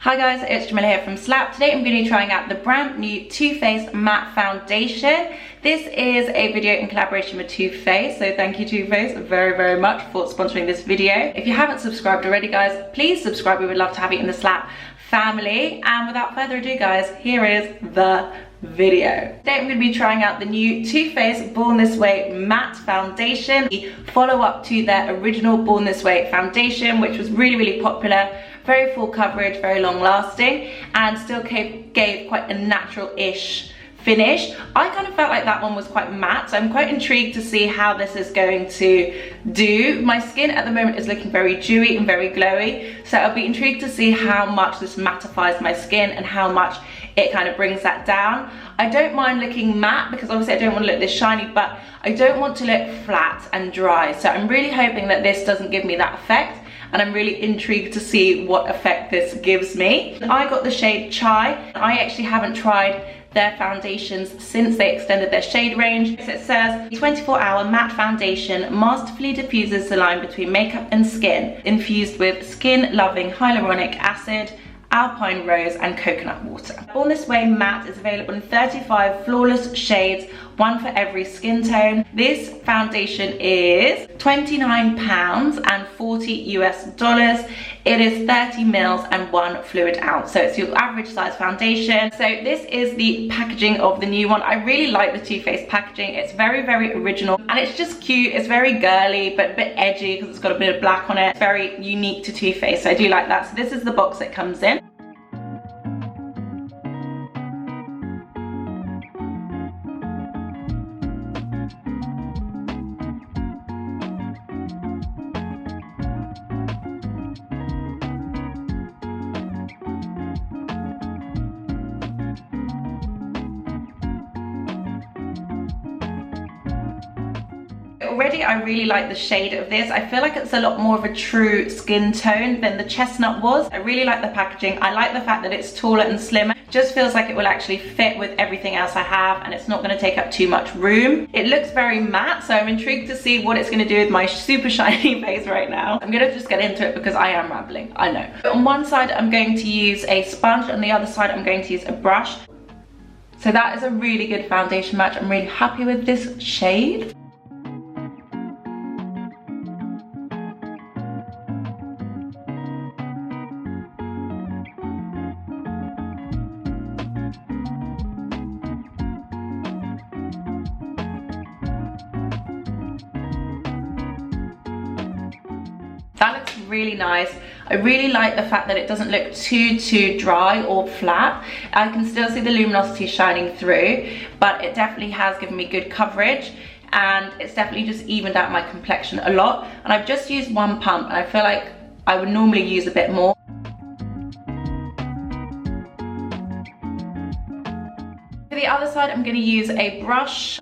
Hi guys, it's Jamila here from Slapp. Today I'm going to be trying out the brand new Too Faced Matte Foundation. This is a video in collaboration with Too Faced, so thank you Too Faced very much for sponsoring this video. If you haven't subscribed already guys, please subscribe. We would love to have you in the Slapp family. And without further ado guys, here is the video. Today I'm going to be trying out the new Too Faced Born This Way Matte Foundation, the follow-up to their original Born This Way foundation, which was really popular. Very full coverage, very long lasting, and still gave quite a natural-ish finish. I kind of felt like that one was quite matte, so I'm quite intrigued to see how this is going to do. My skin at the moment is looking very dewy and very glowy, so I'll be intrigued to see how much this mattifies my skin and how much it kind of brings that down. I don't mind looking matte because obviously I don't want to look this shiny, but I don't want to look flat and dry, so I'm really hoping that this doesn't give me that effect. And I'm really intrigued to see what effect this gives me. I got the shade Chai. I actually haven't tried their foundations since they extended their shade range. So it says, 24-hour matte foundation masterfully diffuses the line between makeup and skin, infused with skin-loving hyaluronic acid, alpine rose and coconut water. Born This Way Matte is available in 35 flawless shades, one for every skin tone. This foundation is £29 and $40 US. It is 30 mils and 1 fluid ounce, so it's your average size foundation. So this is the packaging of the new one. I really like the Too Faced packaging. It's very original and it's just cute. It's very girly but a bit edgy because it's got a bit of black on it. It's very unique to Too Faced, so I do like that. So this is the box it comes in. Already I really like the shade of this. I feel like it's a lot more of a true skin tone than the chestnut was. I really like the packaging. I like the fact that it's taller and slimmer. It just feels like it will actually fit with everything else I have and it's not going to take up too much room. It looks very matte, so I'm intrigued to see what it's going to do with my super shiny face right now. I'm going to just get into it because I am rambling, I know. On one side I'm going to use a sponge, on the other side I'm going to use a brush. So that is a really good foundation match. I'm really happy with this shade. That looks really nice. I really like the fact that it doesn't look too dry or flat. I can still see the luminosity shining through, but it definitely has given me good coverage and it's definitely just evened out my complexion a lot. And I've just used one pump and I feel like I would normally use a bit more. For the other side, I'm going to use a brush.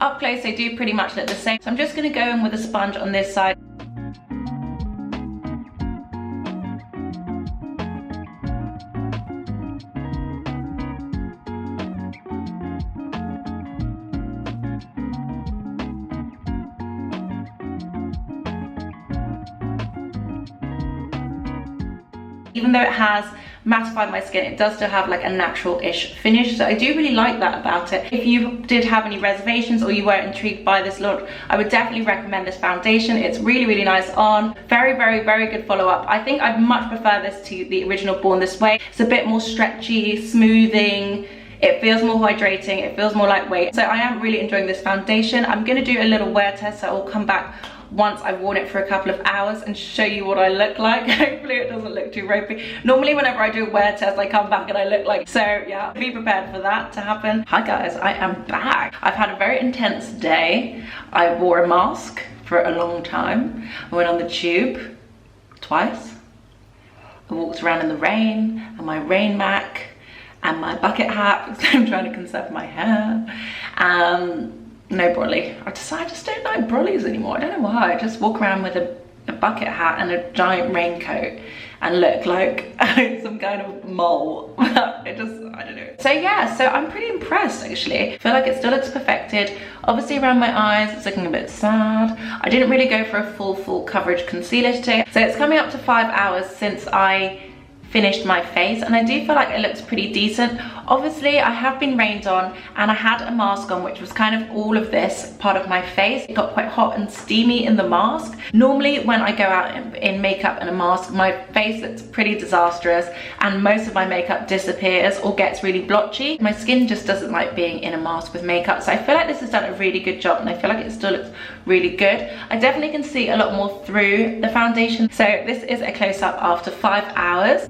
Up close they do pretty much look the same, so I'm just going to go in with a sponge on this side. Even though it has mattified my skin, it does still have like a natural-ish finish, so I do really like that about it. If you did have any reservations or you were intrigued by this look, I would definitely recommend this foundation. It's really nice on. Very good follow-up. I think I'd much prefer this to the original Born This Way. It's a bit more stretchy, smoothing. It feels more hydrating, it feels more lightweight. So I am really enjoying this foundation. I'm going to do a little wear test, so I'll come back once I've worn it for a couple of hours and show you what I look like. Hopefully it doesn't look too ropey. Normally whenever I do a wear test I come back and I look like, so yeah, be prepared for that to happen. Hi guys, I am back. I've had a very intense day. I wore a mask for a long time. I went on the tube twice. I walked around in the rain and my rain mac and my bucket hat because I'm trying to conserve my hair. No brolly. I just don't like brollies anymore. I don't know why. I just walk around with a bucket hat and a giant raincoat and look like some kind of mole. I don't know. So yeah, so I'm pretty impressed actually. I feel like it still looks perfected. Obviously around my eyes, it's looking a bit sad. I didn't really go for a full coverage concealer today. So it's coming up to 5 hours since I finished my face, and I do feel like it looks pretty decent. Obviously I have been rained on and I had a mask on which was kind of all of this part of my face. It got quite hot and steamy in the mask. Normally when I go out in makeup and a mask, my face looks pretty disastrous and most of my makeup disappears or gets really blotchy. My skin just doesn't like being in a mask with makeup, so I feel like this has done a really good job and I feel like it still looks really good. I definitely can see a lot more through the foundation. So this is a close-up after 5 hours.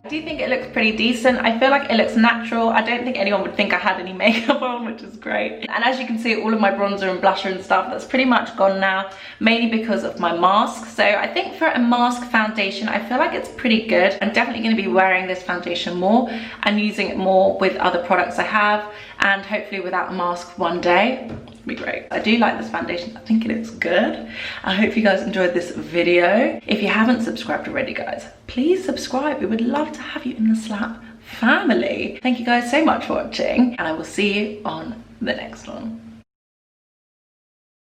I do think it looks pretty decent. I feel like it looks natural. I don't think anyone would think I had any makeup on, which is great. And as you can see, all of my bronzer and blusher and stuff, that's pretty much gone now, mainly because of my mask. So I think for a mask foundation, I feel like it's pretty good. I'm definitely going to be wearing this foundation more and using it more with other products I have, and hopefully without a mask one day. Be great. I do like this foundation. I think it looks good. I hope you guys enjoyed this video. If you haven't subscribed already, guys, please subscribe. We would love to have you in the Slapp family. Thank you guys so much for watching, and I will see you on the next one.